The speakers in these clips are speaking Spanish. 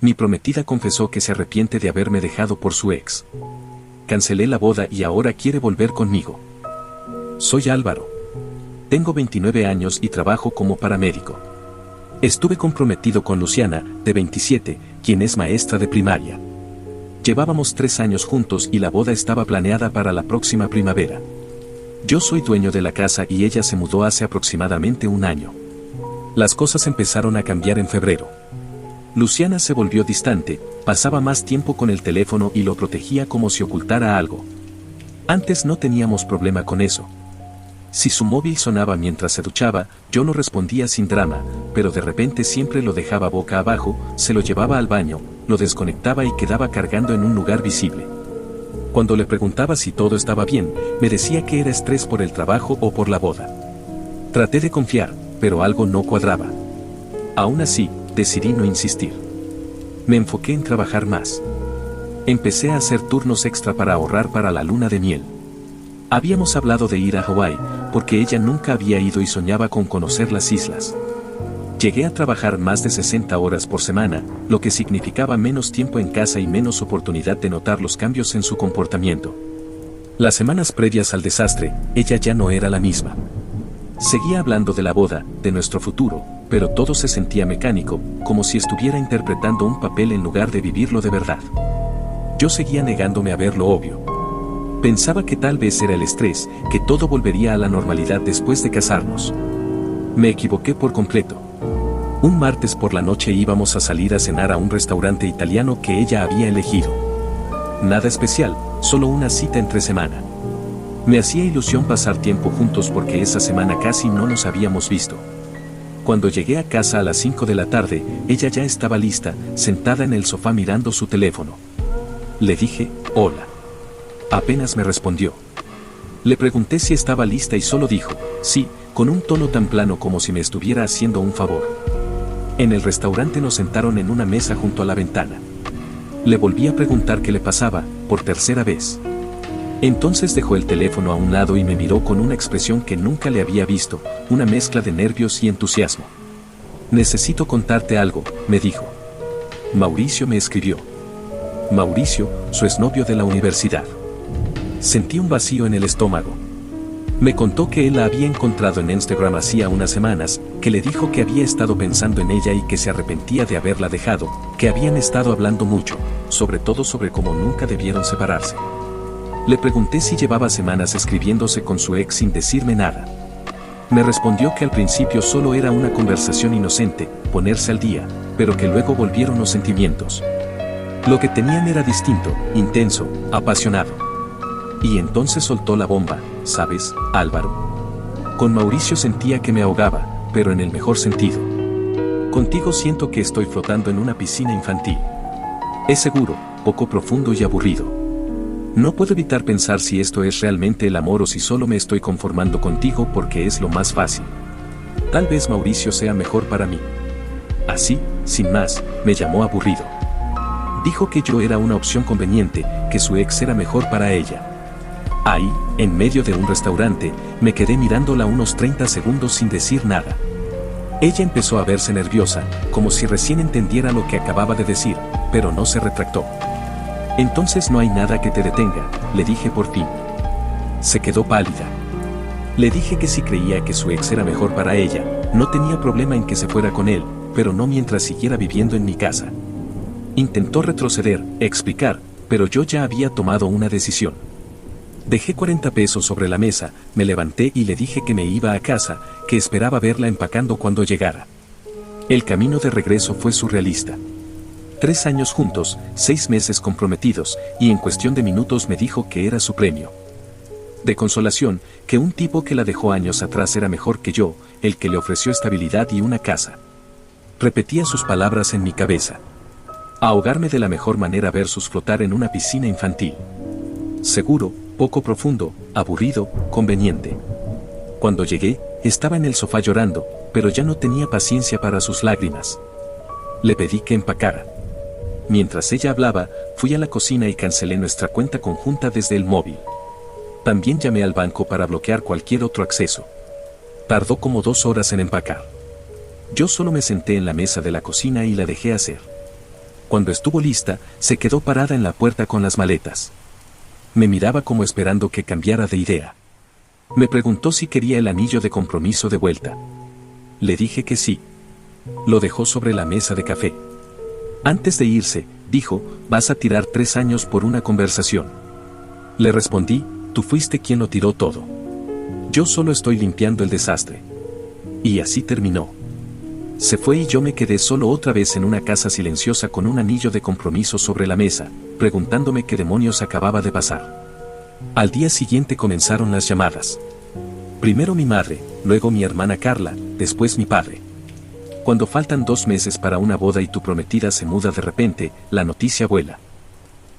Mi prometida confesó que se arrepiente de haberme dejado por su ex. Cancelé la boda y ahora quiere volver conmigo. Soy Álvaro. Tengo 29 años y trabajo como paramédico. Estuve comprometido con Luciana, de 27, quien es maestra de primaria. Llevábamos 3 años juntos y la boda estaba planeada para la próxima primavera. Yo soy dueño de la casa y ella se mudó hace aproximadamente un año. Las cosas empezaron a cambiar en febrero. Luciana se volvió distante, pasaba más tiempo con el teléfono y lo protegía como si ocultara algo. Antes no teníamos problema con eso. Si su móvil sonaba mientras se duchaba, yo no respondía sin drama, pero de repente siempre lo dejaba boca abajo, se lo llevaba al baño, lo desconectaba y quedaba cargando en un lugar visible. Cuando le preguntaba si todo estaba bien, me decía que era estrés por el trabajo o por la boda. Traté de confiar, pero algo no cuadraba. Aún así, decidí no insistir. Me enfoqué en trabajar más. Empecé a hacer turnos extra para ahorrar para la luna de miel. Habíamos hablado de ir a Hawái, porque ella nunca había ido y soñaba con conocer las islas. Llegué a trabajar más de 60 horas por semana, lo que significaba menos tiempo en casa y menos oportunidad de notar los cambios en su comportamiento. Las semanas previas al desastre, ella ya no era la misma. Seguía hablando de la boda, de nuestro futuro, pero todo se sentía mecánico, como si estuviera interpretando un papel en lugar de vivirlo de verdad. Yo seguía negándome a ver lo obvio. Pensaba que tal vez era el estrés, que todo volvería a la normalidad después de casarnos. Me equivoqué por completo. Un martes por la noche íbamos a salir a cenar a un restaurante italiano que ella había elegido. Nada especial, solo una cita entre semana. Me hacía ilusión pasar tiempo juntos porque esa semana casi no nos habíamos visto. Cuando llegué a casa a las 5 de la tarde, ella ya estaba lista, sentada en el sofá mirando su teléfono. Le dije, hola. Apenas me respondió. Le pregunté si estaba lista y solo dijo, sí, con un tono tan plano como si me estuviera haciendo un favor. En el restaurante nos sentaron en una mesa junto a la ventana. Le volví a preguntar qué le pasaba, por tercera vez. Entonces dejó el teléfono a un lado y me miró con una expresión que nunca le había visto, una mezcla de nervios y entusiasmo. Necesito contarte algo, me dijo. Mauricio me escribió. Mauricio, su exnovio de la universidad. Sentí un vacío en el estómago. Me contó que él la había encontrado en Instagram hacía unas semanas, que le dijo que había estado pensando en ella y que se arrepentía de haberla dejado, que habían estado hablando mucho, sobre todo sobre cómo nunca debieron separarse. Le pregunté si llevaba semanas escribiéndose con su ex sin decirme nada. Me respondió que al principio solo era una conversación inocente, ponerse al día, pero que luego volvieron los sentimientos. Lo que tenían era distinto, intenso, apasionado. Y entonces soltó la bomba, ¿sabes, Álvaro? Con Mauricio sentía que me ahogaba, pero en el mejor sentido. Contigo siento que estoy flotando en una piscina infantil. Es seguro, poco profundo y aburrido. No puedo evitar pensar si esto es realmente el amor o si solo me estoy conformando contigo porque es lo más fácil. Tal vez Mauricio sea mejor para mí. Así, sin más, me llamó aburrido. Dijo que yo era una opción conveniente, que su ex era mejor para ella. Ahí, en medio de un restaurante, me quedé mirándola unos 30 segundos sin decir nada. Ella empezó a verse nerviosa, como si recién entendiera lo que acababa de decir, pero no se retractó. Entonces no hay nada que te detenga, le dije por fin. Se quedó pálida. Le dije que si creía que su ex era mejor para ella, no tenía problema en que se fuera con él, pero no mientras siguiera viviendo en mi casa. Intentó retroceder, explicar, pero yo ya había tomado una decisión. Dejé 40 pesos sobre la mesa, me levanté y le dije que me iba a casa, que esperaba verla empacando cuando llegara. El camino de regreso fue surrealista. 3 años juntos, 6 meses comprometidos, y en cuestión de minutos me dijo que era su premio. De consolación, que un tipo que la dejó años atrás era mejor que yo, el que le ofreció estabilidad y una casa. Repetía sus palabras en mi cabeza. Ahogarme de la mejor manera versus flotar en una piscina infantil. Seguro, poco profundo, aburrido, conveniente. Cuando llegué, estaba en el sofá llorando, pero ya no tenía paciencia para sus lágrimas. Le pedí que empacara. Mientras ella hablaba, fui a la cocina y cancelé nuestra cuenta conjunta desde el móvil. También llamé al banco para bloquear cualquier otro acceso. Tardó como 2 horas en empacar. Yo solo me senté en la mesa de la cocina y la dejé hacer. Cuando estuvo lista, se quedó parada en la puerta con las maletas. Me miraba como esperando que cambiara de idea. Me preguntó si quería el anillo de compromiso de vuelta. Le dije que sí. Lo dejó sobre la mesa de café. Antes de irse, dijo, vas a tirar 3 años por una conversación. Le respondí, tú fuiste quien lo tiró todo. Yo solo estoy limpiando el desastre. Y así terminó. Se fue y yo me quedé solo otra vez en una casa silenciosa con un anillo de compromiso sobre la mesa, preguntándome qué demonios acababa de pasar. Al día siguiente comenzaron las llamadas. Primero mi madre, luego mi hermana Carla, después mi padre. Cuando faltan 2 meses para una boda y tu prometida se muda de repente, la noticia vuela.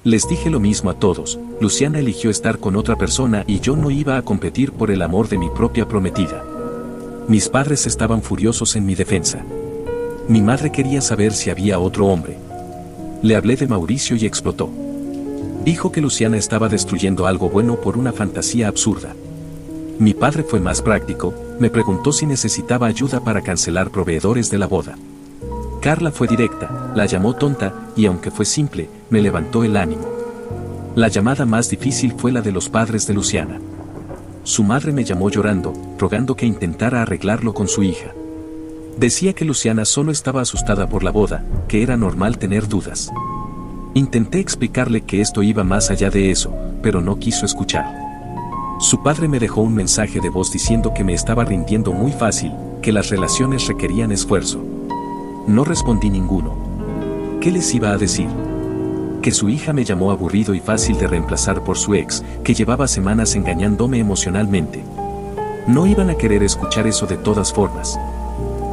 Les dije lo mismo a todos, Luciana eligió estar con otra persona y yo no iba a competir por el amor de mi propia prometida. Mis padres estaban furiosos en mi defensa. Mi madre quería saber si había otro hombre. Le hablé de Mauricio y explotó. Dijo que Luciana estaba destruyendo algo bueno por una fantasía absurda. Mi padre fue más práctico, me preguntó si necesitaba ayuda para cancelar proveedores de la boda. Carla fue directa, la llamó tonta, y aunque fue simple, me levantó el ánimo. La llamada más difícil fue la de los padres de Luciana. Su madre me llamó llorando, rogando que intentara arreglarlo con su hija. Decía que Luciana solo estaba asustada por la boda, que era normal tener dudas. Intenté explicarle que esto iba más allá de eso, pero no quiso escuchar. Su padre me dejó un mensaje de voz diciendo que me estaba rindiendo muy fácil, que las relaciones requerían esfuerzo. No respondí ninguno. ¿Qué les iba a decir? Que su hija me llamó aburrido y fácil de reemplazar por su ex, que llevaba semanas engañándome emocionalmente. No iban a querer escuchar eso de todas formas.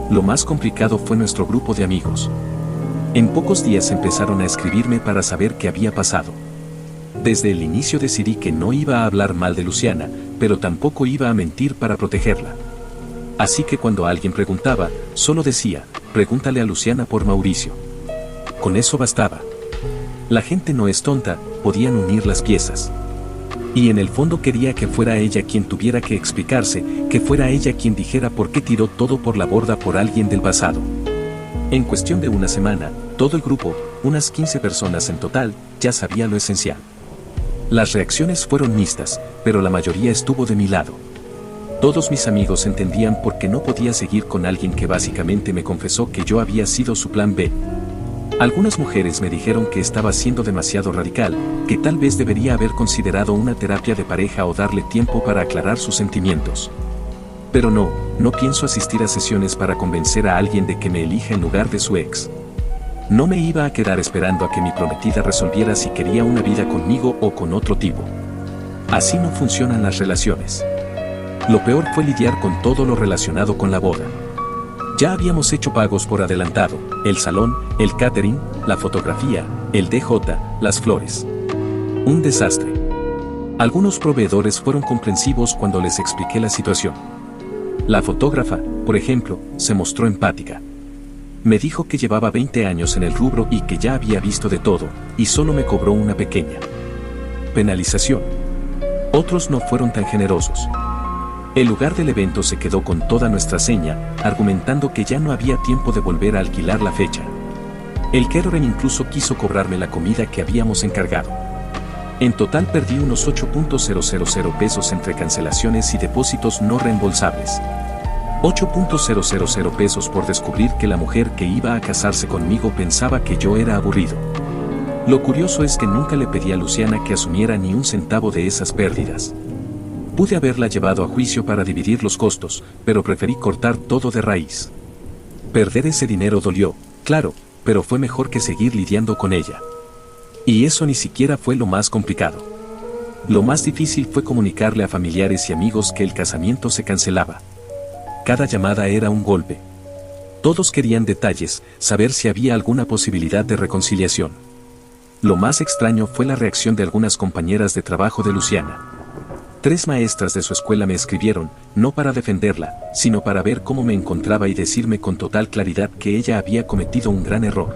Lo más complicado fue nuestro grupo de amigos. En pocos días empezaron a escribirme para saber qué había pasado. Desde el inicio decidí que no iba a hablar mal de Luciana, pero tampoco iba a mentir para protegerla. Así que cuando alguien preguntaba, solo decía, pregúntale a Luciana por Mauricio. Con eso bastaba. La gente no es tonta, podían unir las piezas. Y en el fondo quería que fuera ella quien tuviera que explicarse, que fuera ella quien dijera por qué tiró todo por la borda por alguien del pasado. En cuestión de una semana, todo el grupo, unas 15 personas en total, ya sabía lo esencial. Las reacciones fueron mixtas, pero la mayoría estuvo de mi lado. Todos mis amigos entendían por qué no podía seguir con alguien que básicamente me confesó que yo había sido su plan B. Algunas mujeres me dijeron que estaba siendo demasiado radical, que tal vez debería haber considerado una terapia de pareja o darle tiempo para aclarar sus sentimientos. Pero no pienso asistir a sesiones para convencer a alguien de que me elija en lugar de su ex. No me iba a quedar esperando a que mi prometida resolviera si quería una vida conmigo o con otro tipo. Así no funcionan las relaciones. Lo peor fue lidiar con todo lo relacionado con la boda. Ya habíamos hecho pagos por adelantado, el salón, el catering, la fotografía, el DJ, las flores. Un desastre. Algunos proveedores fueron comprensivos cuando les expliqué la situación. La fotógrafa, por ejemplo, se mostró empática. Me dijo que llevaba 20 años en el rubro y que ya había visto de todo, y solo me cobró una pequeña penalización. Otros no fueron tan generosos. El lugar del evento se quedó con toda nuestra seña, argumentando que ya no había tiempo de volver a alquilar la fecha. El catering incluso quiso cobrarme la comida que habíamos encargado. En total perdí unos 8.000 pesos entre cancelaciones y depósitos no reembolsables. 8.000 pesos por descubrir que la mujer que iba a casarse conmigo pensaba que yo era aburrido. Lo curioso es que nunca le pedí a Luciana que asumiera ni un centavo de esas pérdidas. Pude haberla llevado a juicio para dividir los costos, pero preferí cortar todo de raíz. Perder ese dinero dolió, claro, pero fue mejor que seguir lidiando con ella. Y eso ni siquiera fue lo más complicado. Lo más difícil fue comunicarle a familiares y amigos que el casamiento se cancelaba. Cada llamada era un golpe. Todos querían detalles, saber si había alguna posibilidad de reconciliación. Lo más extraño fue la reacción de algunas compañeras de trabajo de Luciana. 3 maestras de su escuela me escribieron, no para defenderla, sino para ver cómo me encontraba y decirme con total claridad que ella había cometido un gran error.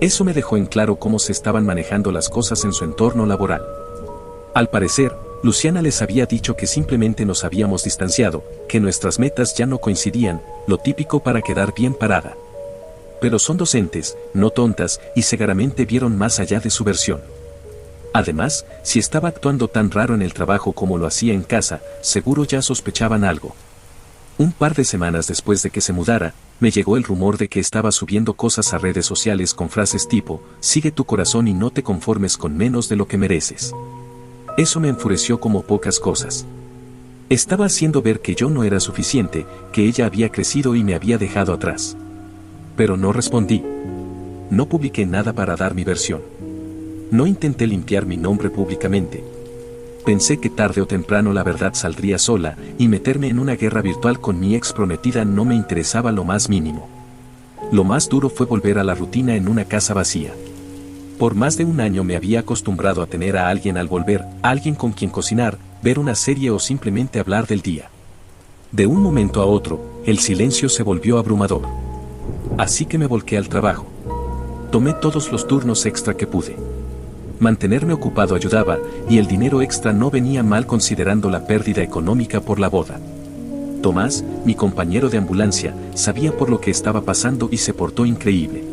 Eso me dejó en claro cómo se estaban manejando las cosas en su entorno laboral. Al parecer, Luciana les había dicho que simplemente nos habíamos distanciado, que nuestras metas ya no coincidían, lo típico para quedar bien parada. Pero son docentes, no tontas, y seguramente vieron más allá de su versión. Además, si estaba actuando tan raro en el trabajo como lo hacía en casa, seguro ya sospechaban algo. Un par de semanas después de que se mudara, me llegó el rumor de que estaba subiendo cosas a redes sociales con frases tipo, sigue tu corazón y no te conformes con menos de lo que mereces. Eso me enfureció como pocas cosas. Estaba haciendo ver que yo no era suficiente, que ella había crecido y me había dejado atrás. Pero no respondí. No publiqué nada para dar mi versión. No intenté limpiar mi nombre públicamente. Pensé que tarde o temprano la verdad saldría sola, y meterme en una guerra virtual con mi ex prometida no me interesaba lo más mínimo. Lo más duro fue volver a la rutina en una casa vacía. Por más de un año me había acostumbrado a tener a alguien al volver, alguien con quien cocinar, ver una serie o simplemente hablar del día. De un momento a otro, el silencio se volvió abrumador. Así que me volqué al trabajo. Tomé todos los turnos extra que pude. Mantenerme ocupado ayudaba, y el dinero extra no venía mal considerando la pérdida económica por la boda. Tomás, mi compañero de ambulancia, sabía por lo que estaba pasando y se portó increíble.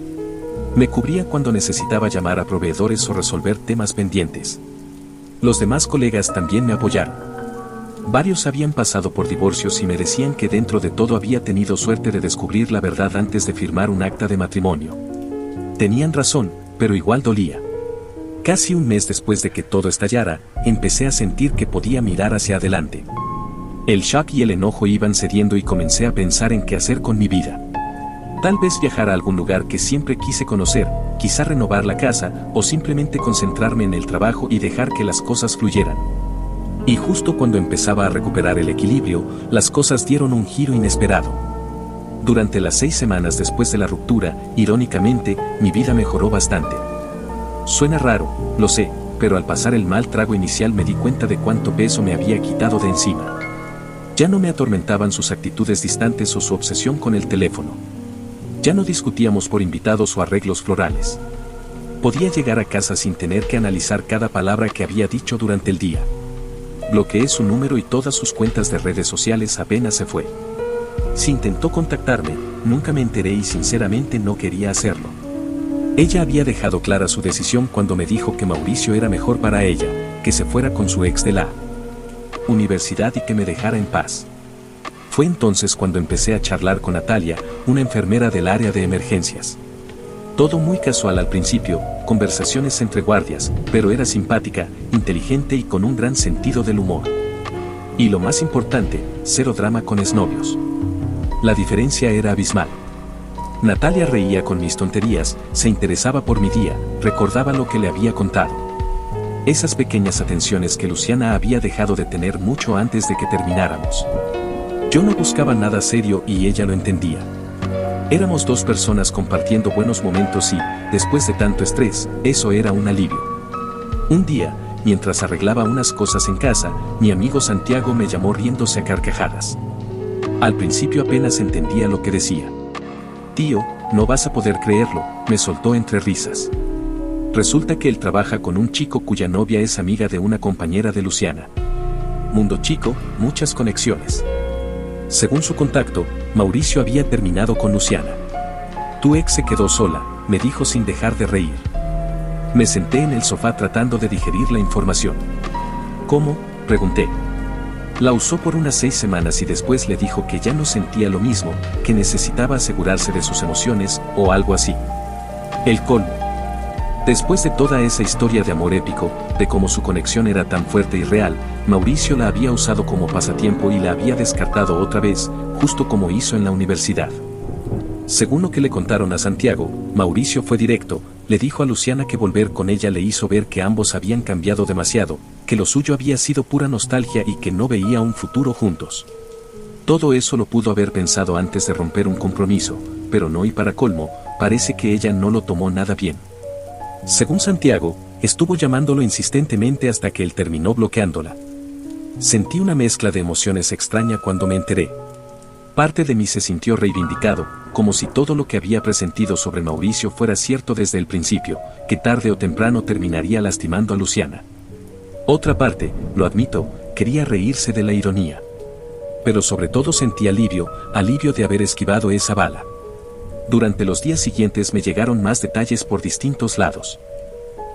Me cubría cuando necesitaba llamar a proveedores o resolver temas pendientes. Los demás colegas también me apoyaron. Varios habían pasado por divorcios y me decían que dentro de todo había tenido suerte de descubrir la verdad antes de firmar un acta de matrimonio. Tenían razón, pero igual dolía. Casi un mes después de que todo estallara, empecé a sentir que podía mirar hacia adelante. El shock y el enojo iban cediendo y comencé a pensar en qué hacer con mi vida. Tal vez viajar a algún lugar que siempre quise conocer, quizá renovar la casa, o simplemente concentrarme en el trabajo y dejar que las cosas fluyeran. Y justo cuando empezaba a recuperar el equilibrio, las cosas dieron un giro inesperado. Durante las 6 semanas después de la ruptura, irónicamente, mi vida mejoró bastante. Suena raro, lo sé, pero al pasar el mal trago inicial me di cuenta de cuánto peso me había quitado de encima. Ya no me atormentaban sus actitudes distantes o su obsesión con el teléfono. Ya no discutíamos por invitados o arreglos florales. Podía llegar a casa sin tener que analizar cada palabra que había dicho durante el día. Bloqueé su número y todas sus cuentas de redes sociales apenas se fue. Si intentó contactarme, nunca me enteré y sinceramente no quería hacerlo. Ella había dejado clara su decisión cuando me dijo que Mauricio era mejor para ella, que se fuera con su ex de la universidad y que me dejara en paz. Fue entonces cuando empecé a charlar con Natalia, una enfermera del área de emergencias. Todo muy casual al principio, conversaciones entre guardias, pero era simpática, inteligente y con un gran sentido del humor. Y lo más importante, cero drama con exnovios. La diferencia era abismal. Natalia reía con mis tonterías, se interesaba por mi día, recordaba lo que le había contado. Esas pequeñas atenciones que Luciana había dejado de tener mucho antes de que termináramos. Yo no buscaba nada serio y ella lo entendía. Éramos dos personas compartiendo buenos momentos y, después de tanto estrés, eso era un alivio. Un día, mientras arreglaba unas cosas en casa, mi amigo Santiago me llamó riéndose a carcajadas. Al principio apenas entendía lo que decía. Tío, no vas a poder creerlo, me soltó entre risas. Resulta que él trabaja con un chico cuya novia es amiga de una compañera de Luciana. Mundo chico, muchas conexiones. Según su contacto, Mauricio había terminado con Luciana. Tu ex se quedó sola, me dijo sin dejar de reír. Me senté en el sofá tratando de digerir la información. ¿Cómo?, pregunté. La usó por unas 6 semanas y después le dijo que ya no sentía lo mismo, que necesitaba asegurarse de sus emociones, o algo así. El colmo. Después de toda esa historia de amor épico, de cómo su conexión era tan fuerte y real, Mauricio la había usado como pasatiempo y la había descartado otra vez, justo como hizo en la universidad. Según lo que le contaron a Santiago, Mauricio fue directo, le dijo a Luciana que volver con ella le hizo ver que ambos habían cambiado demasiado, que lo suyo había sido pura nostalgia y que no veía un futuro juntos. Todo eso lo pudo haber pensado antes de romper un compromiso, pero no, y para colmo, parece que ella no lo tomó nada bien. Según Santiago, estuvo llamándolo insistentemente hasta que él terminó bloqueándola. Sentí una mezcla de emociones extraña cuando me enteré. Parte de mí se sintió reivindicado, como si todo lo que había presentido sobre Mauricio fuera cierto desde el principio, que tarde o temprano terminaría lastimando a Luciana. Otra parte, lo admito, quería reírse de la ironía. Pero sobre todo sentí alivio de haber esquivado esa bala. Durante los días siguientes me llegaron más detalles por distintos lados.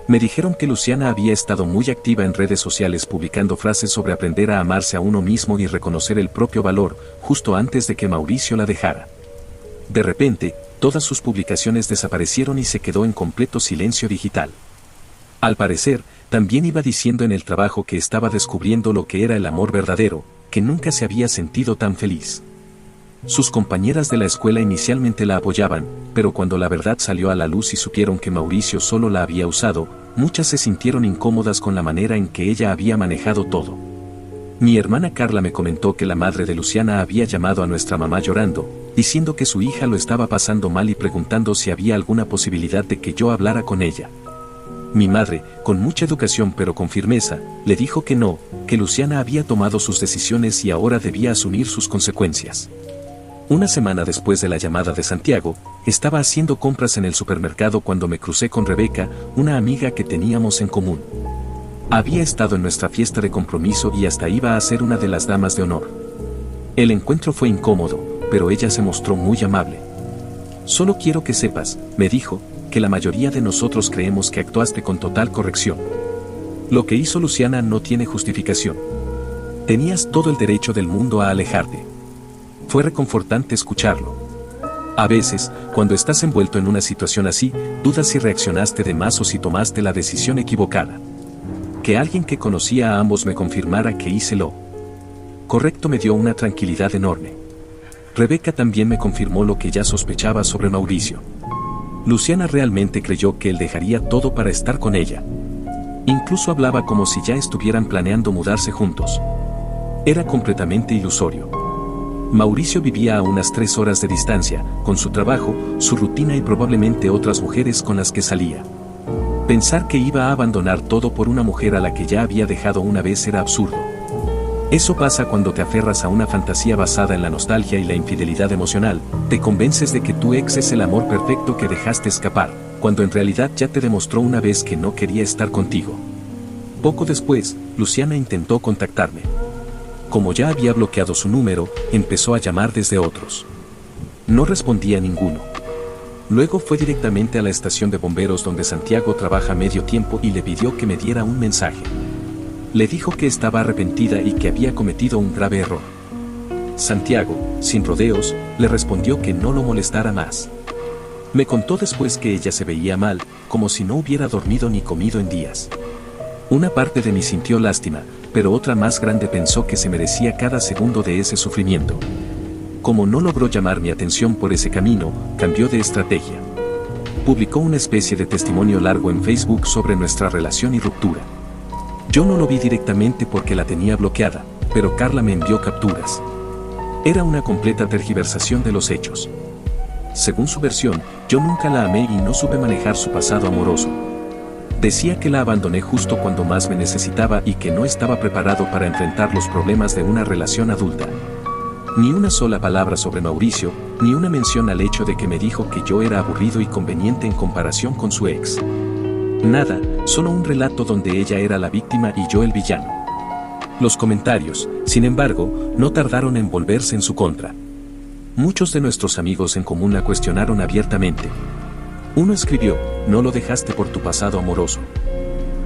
Me dijeron que Luciana había estado muy activa en redes sociales publicando frases sobre aprender a amarse a uno mismo y reconocer el propio valor, justo antes de que Mauricio la dejara. De repente, todas sus publicaciones desaparecieron y se quedó en completo silencio digital. Al parecer, también iba diciendo en el trabajo que estaba descubriendo lo que era el amor verdadero, que nunca se había sentido tan feliz. Sus compañeras de la escuela inicialmente la apoyaban, pero cuando la verdad salió a la luz y supieron que Mauricio solo la había usado, muchas se sintieron incómodas con la manera en que ella había manejado todo. Mi hermana Carla me comentó que la madre de Luciana había llamado a nuestra mamá llorando, diciendo que su hija lo estaba pasando mal y preguntando si había alguna posibilidad de que yo hablara con ella. Mi madre, con mucha educación pero con firmeza, le dijo que no, que Luciana había tomado sus decisiones y ahora debía asumir sus consecuencias. Una semana después de la llamada de Santiago, estaba haciendo compras en el supermercado cuando me crucé con Rebeca, una amiga que teníamos en común. Había estado en nuestra fiesta de compromiso y hasta iba a ser una de las damas de honor. El encuentro fue incómodo, pero ella se mostró muy amable. Solo quiero que sepas, me dijo, que la mayoría de nosotros creemos que actuaste con total corrección. Lo que hizo Luciana no tiene justificación. Tenías todo el derecho del mundo a alejarte. Fue reconfortante escucharlo. A veces, cuando estás envuelto en una situación así, dudas si reaccionaste de más o si tomaste la decisión equivocada. Que alguien que conocía a ambos me confirmara que hice lo correcto me dio una tranquilidad enorme. Rebeca también me confirmó lo que ya sospechaba sobre Mauricio. Luciana realmente creyó que él dejaría todo para estar con ella. Incluso hablaba como si ya estuvieran planeando mudarse juntos. Era completamente ilusorio. Mauricio vivía a unas 3 horas de distancia, con su trabajo, su rutina y probablemente otras mujeres con las que salía. Pensar que iba a abandonar todo por una mujer a la que ya había dejado una vez era absurdo. Eso pasa cuando te aferras a una fantasía basada en la nostalgia y la infidelidad emocional, te convences de que tu ex es el amor perfecto que dejaste escapar, cuando en realidad ya te demostró una vez que no quería estar contigo. Poco después, Luciana intentó contactarme. Como ya había bloqueado su número, empezó a llamar desde otros. No respondía a ninguno. Luego fue directamente a la estación de bomberos donde Santiago trabaja medio tiempo y le pidió que me diera un mensaje. Le dijo que estaba arrepentida y que había cometido un grave error. Santiago, sin rodeos, le respondió que no lo molestara más. Me contó después que ella se veía mal, como si no hubiera dormido ni comido en días. Una parte de mí sintió lástima, pero otra más grande pensó que se merecía cada segundo de ese sufrimiento. Como no logró llamar mi atención por ese camino, cambió de estrategia. Publicó una especie de testimonio largo en Facebook sobre nuestra relación y ruptura. Yo no lo vi directamente porque la tenía bloqueada, pero Carla me envió capturas. Era una completa tergiversación de los hechos. Según su versión, yo nunca la amé y no supe manejar su pasado amoroso. Decía que la abandoné justo cuando más me necesitaba y que no estaba preparado para enfrentar los problemas de una relación adulta. Ni una sola palabra sobre Mauricio, ni una mención al hecho de que me dijo que yo era aburrido y conveniente en comparación con su ex. Nada, solo un relato donde ella era la víctima y yo el villano. Los comentarios, sin embargo, no tardaron en volverse en su contra. Muchos de nuestros amigos en común la cuestionaron abiertamente. Uno escribió, no lo dejaste por tu pasado amoroso.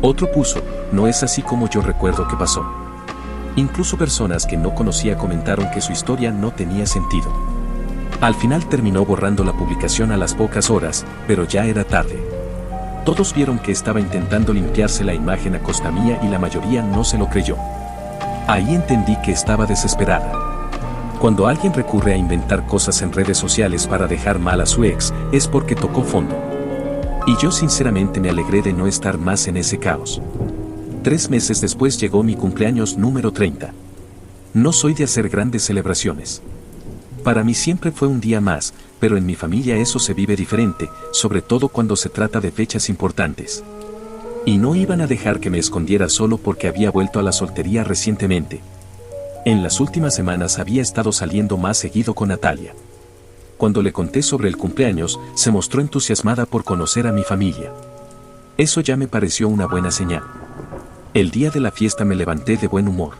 Otro puso, no es así como yo recuerdo que pasó. Incluso personas que no conocía comentaron que su historia no tenía sentido. Al final terminó borrando la publicación a las pocas horas, pero ya era tarde. Todos vieron que estaba intentando limpiarse la imagen a costa mía y la mayoría no se lo creyó. Ahí entendí que estaba desesperada. Cuando alguien recurre a inventar cosas en redes sociales para dejar mal a su ex, es porque tocó fondo. Y yo sinceramente me alegré de no estar más en ese caos. 3 meses después llegó mi cumpleaños número 30. No soy de hacer grandes celebraciones. Para mí siempre fue un día más, pero en mi familia eso se vive diferente, sobre todo cuando se trata de fechas importantes. Y no iban a dejar que me escondiera solo porque había vuelto a la soltería recientemente. En las últimas semanas había estado saliendo más seguido con Natalia. Cuando le conté sobre el cumpleaños, se mostró entusiasmada por conocer a mi familia. Eso ya me pareció una buena señal. El día de la fiesta me levanté de buen humor.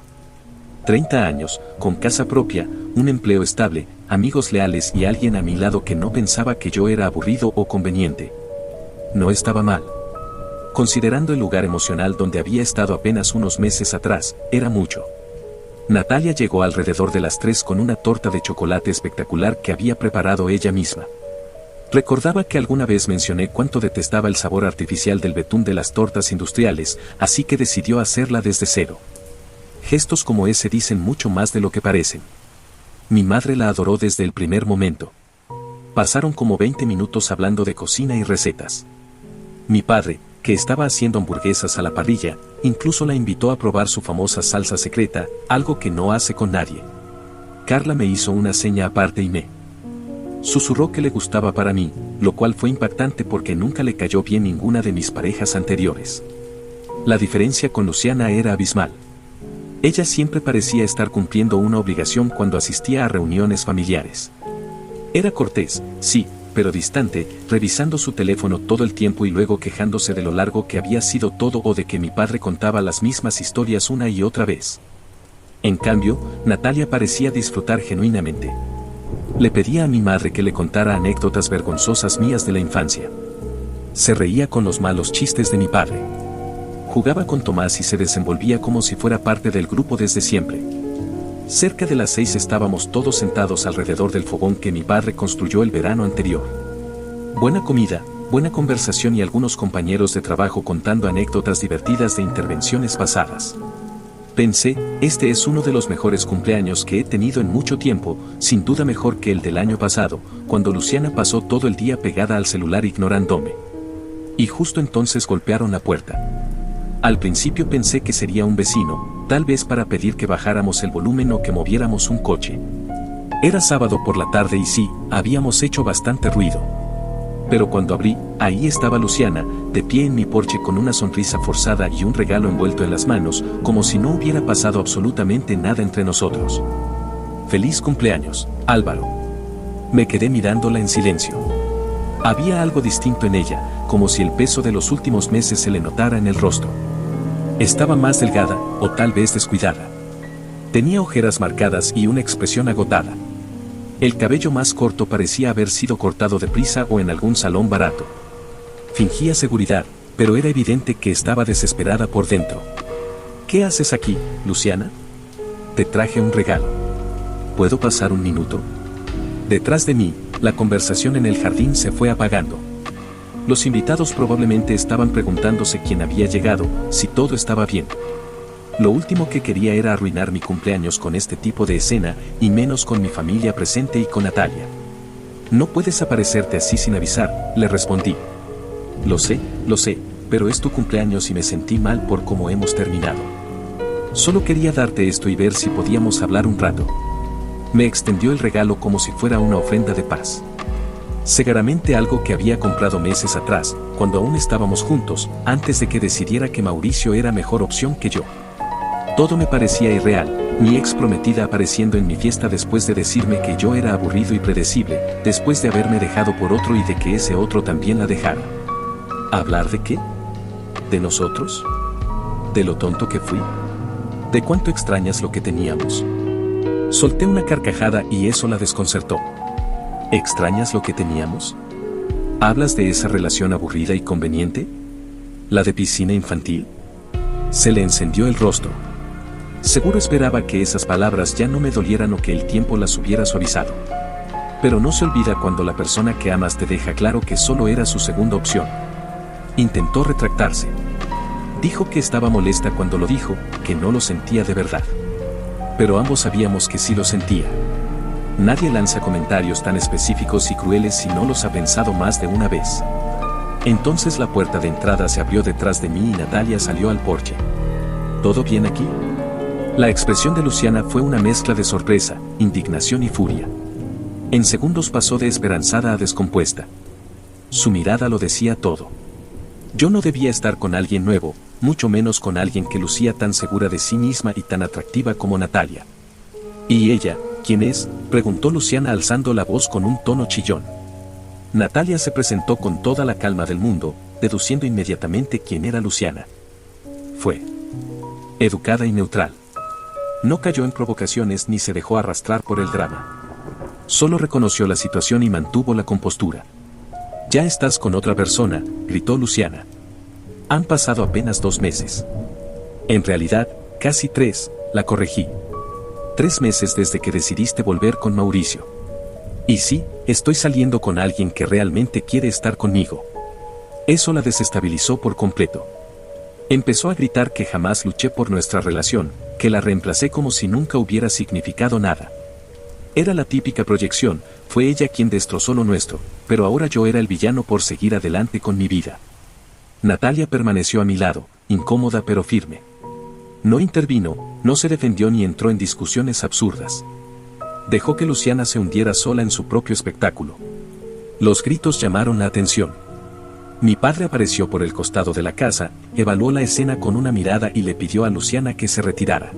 30 años, con casa propia, un empleo estable, amigos leales y alguien a mi lado que no pensaba que yo era aburrido o conveniente. No estaba mal. Considerando el lugar emocional donde había estado apenas unos meses atrás, era mucho. Natalia llegó alrededor de las 3 con una torta de chocolate espectacular que había preparado ella misma. Recordaba que alguna vez mencioné cuánto detestaba el sabor artificial del betún de las tortas industriales, así que decidió hacerla desde cero. Gestos como ese dicen mucho más de lo que parecen. Mi madre la adoró desde el primer momento. Pasaron como 20 minutos hablando de cocina y recetas. Mi padre, que estaba haciendo hamburguesas a la parrilla, incluso la invitó a probar su famosa salsa secreta, algo que no hace con nadie. Carla me hizo una seña aparte y me susurró que le gustaba para mí, lo cual fue impactante porque nunca le cayó bien ninguna de mis parejas anteriores. La diferencia con Luciana era abismal. Ella siempre parecía estar cumpliendo una obligación cuando asistía a reuniones familiares. Era cortés, sí, pero distante, revisando su teléfono todo el tiempo y luego quejándose de lo largo que había sido todo o de que mi padre contaba las mismas historias una y otra vez. En cambio, Natalia parecía disfrutar genuinamente. Le pedía a mi madre que le contara anécdotas vergonzosas mías de la infancia. Se reía con los malos chistes de mi padre. Jugaba con Tomás y se desenvolvía como si fuera parte del grupo desde siempre. Cerca de las 6 estábamos todos sentados alrededor del fogón que mi padre construyó el verano anterior. Buena comida, buena conversación y algunos compañeros de trabajo contando anécdotas divertidas de intervenciones pasadas. Pensé, este es uno de los mejores cumpleaños que he tenido en mucho tiempo, sin duda mejor que el del año pasado, cuando Luciana pasó todo el día pegada al celular ignorándome. Y justo entonces golpearon la puerta. Al principio pensé que sería un vecino, tal vez para pedir que bajáramos el volumen o que moviéramos un coche. Era sábado por la tarde y sí, habíamos hecho bastante ruido. Pero cuando abrí, ahí estaba Luciana, de pie en mi porche con una sonrisa forzada y un regalo envuelto en las manos, como si no hubiera pasado absolutamente nada entre nosotros. Feliz cumpleaños, Álvaro. Me quedé mirándola en silencio. Había algo distinto en ella, como si el peso de los últimos meses se le notara en el rostro. Estaba más delgada, o tal vez descuidada. Tenía ojeras marcadas y una expresión agotada. El cabello más corto parecía haber sido cortado deprisa o en algún salón barato. Fingía seguridad, pero era evidente que estaba desesperada por dentro. ¿Qué haces aquí, Luciana? Te traje un regalo. ¿Puedo pasar un minuto? Detrás de mí, la conversación en el jardín se fue apagando. Los invitados probablemente estaban preguntándose quién había llegado, si todo estaba bien. Lo último que quería era arruinar mi cumpleaños con este tipo de escena, y menos con mi familia presente y con Natalia. No puedes aparecerte así sin avisar, le respondí. Lo sé, pero es tu cumpleaños y me sentí mal por cómo hemos terminado. Solo quería darte esto y ver si podíamos hablar un rato. Me extendió el regalo como si fuera una ofrenda de paz. Seguramente algo que había comprado meses atrás, cuando aún estábamos juntos, antes de que decidiera que Mauricio era mejor opción que yo. Todo me parecía irreal, mi ex prometida apareciendo en mi fiesta después de decirme que yo era aburrido y predecible, después de haberme dejado por otro y de que ese otro también la dejara. ¿Hablar de qué? ¿De nosotros? ¿De lo tonto que fui? ¿De cuánto extrañas lo que teníamos? Solté una carcajada y eso la desconcertó. ¿Extrañas lo que teníamos? ¿Hablas de esa relación aburrida y conveniente? ¿La de piscina infantil? Se le encendió el rostro. Seguro esperaba que esas palabras ya no me dolieran o que el tiempo las hubiera suavizado. Pero no se olvida cuando la persona que amas te deja claro que solo era su segunda opción. Intentó retractarse. Dijo que estaba molesta cuando lo dijo, que no lo sentía de verdad. Pero ambos sabíamos que sí lo sentía. Nadie lanza comentarios tan específicos y crueles si no los ha pensado más de una vez. Entonces la puerta de entrada se abrió detrás de mí y Natalia salió al porche. ¿Todo bien aquí? La expresión de Luciana fue una mezcla de sorpresa, indignación y furia. En segundos pasó de esperanzada a descompuesta. Su mirada lo decía todo. Yo no debía estar con alguien nuevo, mucho menos con alguien que lucía tan segura de sí misma y tan atractiva como Natalia. ¿Y ella, quién es?, preguntó Luciana alzando la voz con un tono chillón. Natalia se presentó con toda la calma del mundo, deduciendo inmediatamente quién era Luciana. Fue educada y neutral. No cayó en provocaciones ni se dejó arrastrar por el drama. Solo reconoció la situación y mantuvo la compostura. «Ya estás con otra persona», gritó Luciana. «Han pasado apenas 2 meses». «En realidad, casi 3», la corregí. 3 meses desde que decidiste volver con Mauricio. Y sí, estoy saliendo con alguien que realmente quiere estar conmigo. Eso la desestabilizó por completo. Empezó a gritar que jamás luché por nuestra relación, que la reemplacé como si nunca hubiera significado nada. Era la típica proyección, fue ella quien destrozó lo nuestro, pero ahora yo era el villano por seguir adelante con mi vida. Natalia permaneció a mi lado, incómoda pero firme. No intervino, no se defendió ni entró en discusiones absurdas. Dejó que Luciana se hundiera sola en su propio espectáculo. Los gritos llamaron la atención. Mi padre apareció por el costado de la casa, evaluó la escena con una mirada y le pidió a Luciana que se retirara.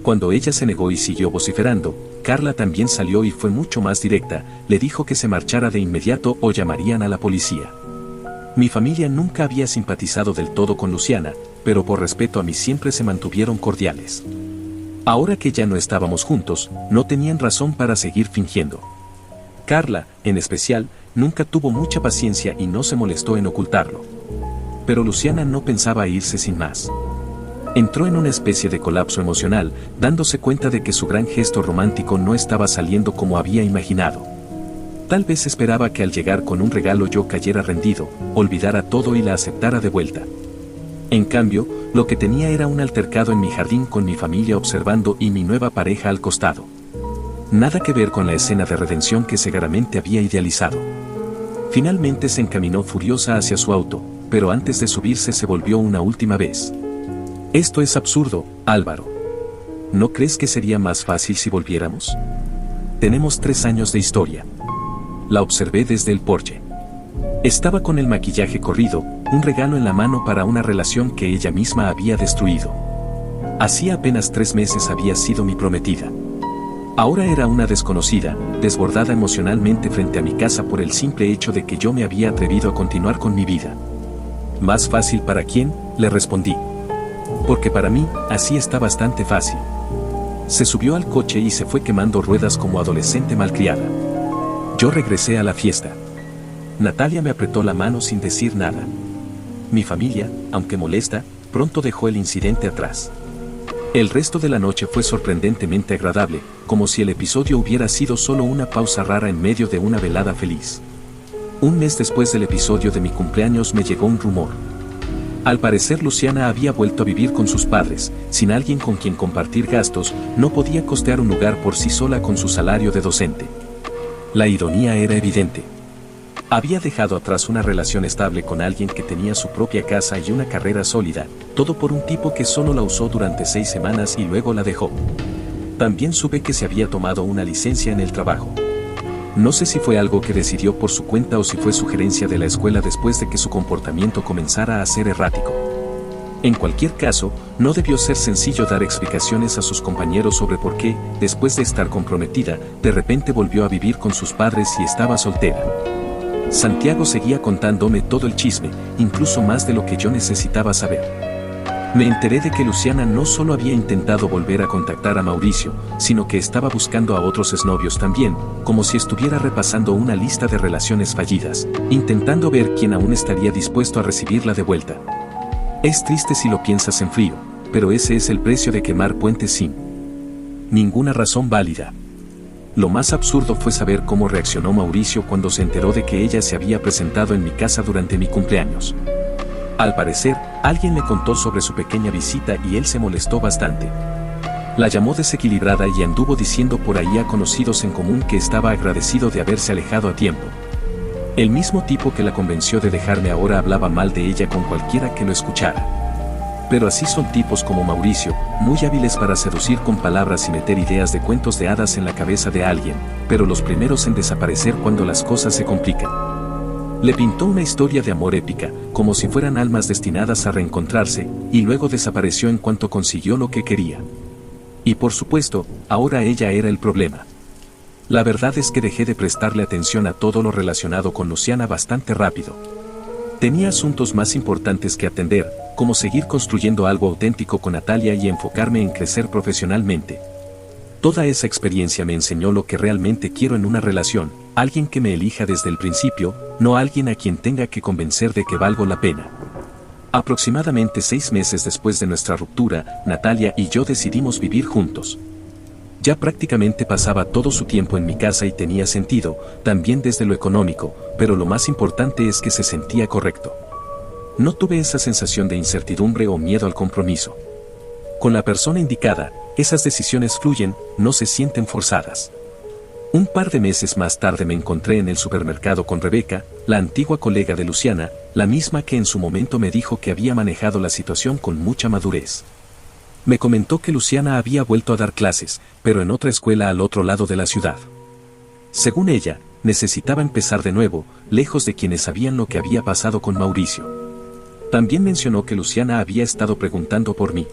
Cuando ella se negó y siguió vociferando, Carla también salió y fue mucho más directa, le dijo que se marchara de inmediato o llamarían a la policía. Mi familia nunca había simpatizado del todo con Luciana, pero por respeto a mí siempre se mantuvieron cordiales. Ahora que ya no estábamos juntos, no tenían razón para seguir fingiendo. Carla, en especial, nunca tuvo mucha paciencia y no se molestó en ocultarlo. Pero Luciana no pensaba irse sin más. Entró en una especie de colapso emocional, dándose cuenta de que su gran gesto romántico no estaba saliendo como había imaginado. Tal vez esperaba que al llegar con un regalo yo cayera rendido, olvidara todo y la aceptara de vuelta. En cambio, lo que tenía era un altercado en mi jardín con mi familia observando y mi nueva pareja al costado. Nada que ver con la escena de redención que seguramente había idealizado. Finalmente se encaminó furiosa hacia su auto, pero antes de subirse se volvió una última vez. «Esto es absurdo, Álvaro. ¿No crees que sería más fácil si volviéramos? Tenemos 3 años de historia». La observé desde el porche. Estaba con el maquillaje corrido, un regalo en la mano para una relación que ella misma había destruido. Hacía apenas 3 meses había sido mi prometida. Ahora era una desconocida, desbordada emocionalmente frente a mi casa por el simple hecho de que yo me había atrevido a continuar con mi vida. «¿Más fácil para quién?», le respondí. «Porque para mí, así está bastante fácil». Se subió al coche y se fue quemando ruedas como adolescente malcriada. Yo regresé a la fiesta. Natalia me apretó la mano sin decir nada. Mi familia, aunque molesta, pronto dejó el incidente atrás. El resto de la noche fue sorprendentemente agradable, como si el episodio hubiera sido solo una pausa rara en medio de una velada feliz. Un mes después del episodio de mi cumpleaños me llegó un rumor. Al parecer Luciana había vuelto a vivir con sus padres, sin alguien con quien compartir gastos, no podía costear un lugar por sí sola con su salario de docente. La ironía era evidente. Había dejado atrás una relación estable con alguien que tenía su propia casa y una carrera sólida, todo por un tipo que solo la usó durante 6 semanas y luego la dejó. También supe que se había tomado una licencia en el trabajo. No sé si fue algo que decidió por su cuenta o si fue sugerencia de la escuela después de que su comportamiento comenzara a ser errático. En cualquier caso, no debió ser sencillo dar explicaciones a sus compañeros sobre por qué, después de estar comprometida, de repente volvió a vivir con sus padres y estaba soltera. Santiago seguía contándome todo el chisme, incluso más de lo que yo necesitaba saber. Me enteré de que Luciana no solo había intentado volver a contactar a Mauricio, sino que estaba buscando a otros exnovios también, como si estuviera repasando una lista de relaciones fallidas, intentando ver quién aún estaría dispuesto a recibirla de vuelta. Es triste si lo piensas en frío, pero ese es el precio de quemar puentes sin ninguna razón válida. Lo más absurdo fue saber cómo reaccionó Mauricio cuando se enteró de que ella se había presentado en mi casa durante mi cumpleaños. Al parecer, alguien le contó sobre su pequeña visita y él se molestó bastante. La llamó desequilibrada y anduvo diciendo por ahí a conocidos en común que estaba agradecido de haberse alejado a tiempo. El mismo tipo que la convenció de dejarme ahora hablaba mal de ella con cualquiera que lo escuchara. Pero así son tipos como Mauricio, muy hábiles para seducir con palabras y meter ideas de cuentos de hadas en la cabeza de alguien, pero los primeros en desaparecer cuando las cosas se complican. Le pintó una historia de amor épica, como si fueran almas destinadas a reencontrarse, y luego desapareció en cuanto consiguió lo que quería. Y por supuesto, ahora ella era el problema. La verdad es que dejé de prestarle atención a todo lo relacionado con Luciana bastante rápido. Tenía asuntos más importantes que atender, como seguir construyendo algo auténtico con Natalia y enfocarme en crecer profesionalmente. Toda esa experiencia me enseñó lo que realmente quiero en una relación, alguien que me elija desde el principio, no alguien a quien tenga que convencer de que valgo la pena. Aproximadamente 6 meses después de nuestra ruptura, Natalia y yo decidimos vivir juntos. Ya prácticamente pasaba todo su tiempo en mi casa y tenía sentido, también desde lo económico, pero lo más importante es que se sentía correcto. No tuve esa sensación de incertidumbre o miedo al compromiso. Con la persona indicada, esas decisiones fluyen, no se sienten forzadas. Un par de meses más tarde me encontré en el supermercado con Rebeca, la antigua colega de Luciana, la misma que en su momento me dijo que había manejado la situación con mucha madurez. Me comentó que Luciana había vuelto a dar clases, pero en otra escuela al otro lado de la ciudad. Según ella, necesitaba empezar de nuevo, lejos de quienes sabían lo que había pasado con Mauricio. También mencionó que Luciana había estado preguntando por mí.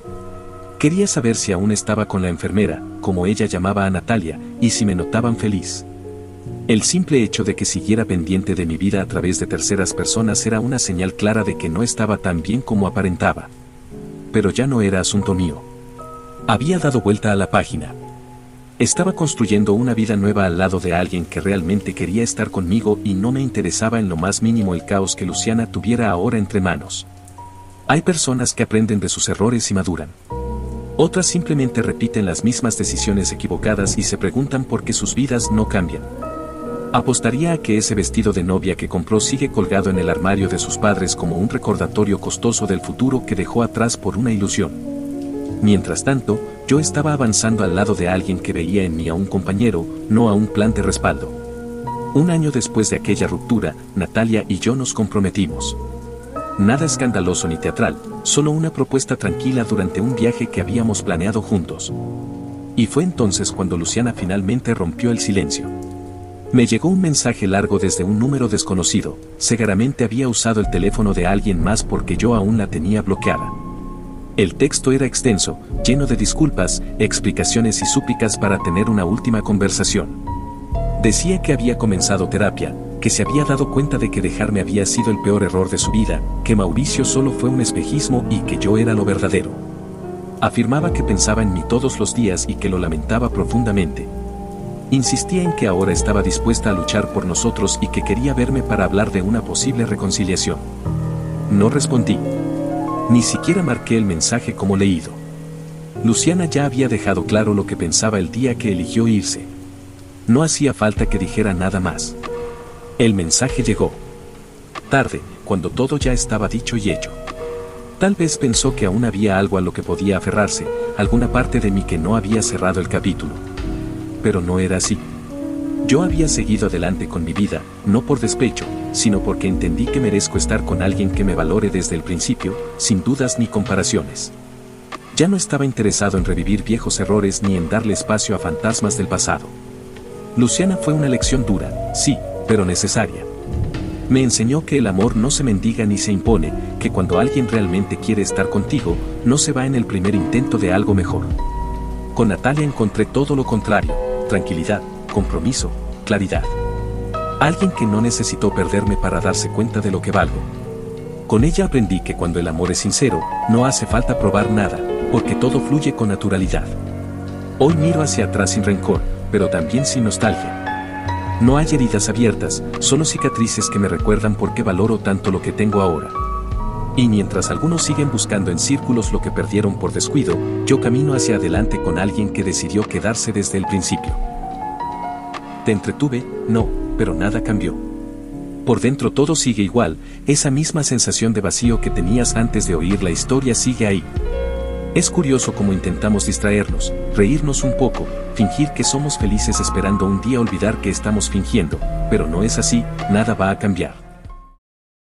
Quería saber si aún estaba con la enfermera, como ella llamaba a Natalia, y si me notaban feliz. El simple hecho de que siguiera pendiente de mi vida a través de terceras personas era una señal clara de que no estaba tan bien como aparentaba. Pero ya no era asunto mío. Había dado vuelta a la página. Estaba construyendo una vida nueva al lado de alguien que realmente quería estar conmigo y no me interesaba en lo más mínimo el caos que Luciana tuviera ahora entre manos. Hay personas que aprenden de sus errores y maduran. Otras simplemente repiten las mismas decisiones equivocadas y se preguntan por qué sus vidas no cambian. Apostaría a que ese vestido de novia que compró sigue colgado en el armario de sus padres como un recordatorio costoso del futuro que dejó atrás por una ilusión. Mientras tanto, yo estaba avanzando al lado de alguien que veía en mí a un compañero, no a un plan de respaldo. Un año después de aquella ruptura, Natalia y yo nos comprometimos. Nada escandaloso ni teatral, solo una propuesta tranquila durante un viaje que habíamos planeado juntos. Y fue entonces cuando Luciana finalmente rompió el silencio. Me llegó un mensaje largo desde un número desconocido, seguramente había usado el teléfono de alguien más porque yo aún la tenía bloqueada. El texto era extenso, lleno de disculpas, explicaciones y súplicas para tener una última conversación. Decía que había comenzado terapia, que se había dado cuenta de que dejarme había sido el peor error de su vida, que Mauricio solo fue un espejismo y que yo era lo verdadero. Afirmaba que pensaba en mí todos los días y que lo lamentaba profundamente. Insistía en que ahora estaba dispuesta a luchar por nosotros y que quería verme para hablar de una posible reconciliación. No respondí. Ni siquiera marqué el mensaje como leído. Luciana ya había dejado claro lo que pensaba el día que eligió irse. No hacía falta que dijera nada más. El mensaje llegó. Tarde, cuando todo ya estaba dicho y hecho. Tal vez pensó que aún había algo a lo que podía aferrarse, alguna parte de mí que no había cerrado el capítulo. Pero no era así. Yo había seguido adelante con mi vida, no por despecho, sino porque entendí que merezco estar con alguien que me valore desde el principio, sin dudas ni comparaciones. Ya no estaba interesado en revivir viejos errores ni en darle espacio a fantasmas del pasado. Luciana fue una lección dura, sí, pero necesaria. Me enseñó que el amor no se mendiga ni se impone, que cuando alguien realmente quiere estar contigo, no se va en el primer intento de algo mejor. Con Natalia encontré todo lo contrario, tranquilidad, compromiso, claridad. Alguien que no necesitó perderme para darse cuenta de lo que valgo. Con ella aprendí que cuando el amor es sincero, no hace falta probar nada, porque todo fluye con naturalidad. Hoy miro hacia atrás sin rencor, pero también sin nostalgia. No hay heridas abiertas, solo cicatrices que me recuerdan por qué valoro tanto lo que tengo ahora. Y mientras algunos siguen buscando en círculos lo que perdieron por descuido, yo camino hacia adelante con alguien que decidió quedarse desde el principio. ¿Te entretuve? No, pero nada cambió. Por dentro todo sigue igual, esa misma sensación de vacío que tenías antes de oír la historia sigue ahí. Es curioso cómo intentamos distraernos, reírnos un poco, fingir que somos felices esperando un día olvidar que estamos fingiendo, pero no es así, nada va a cambiar.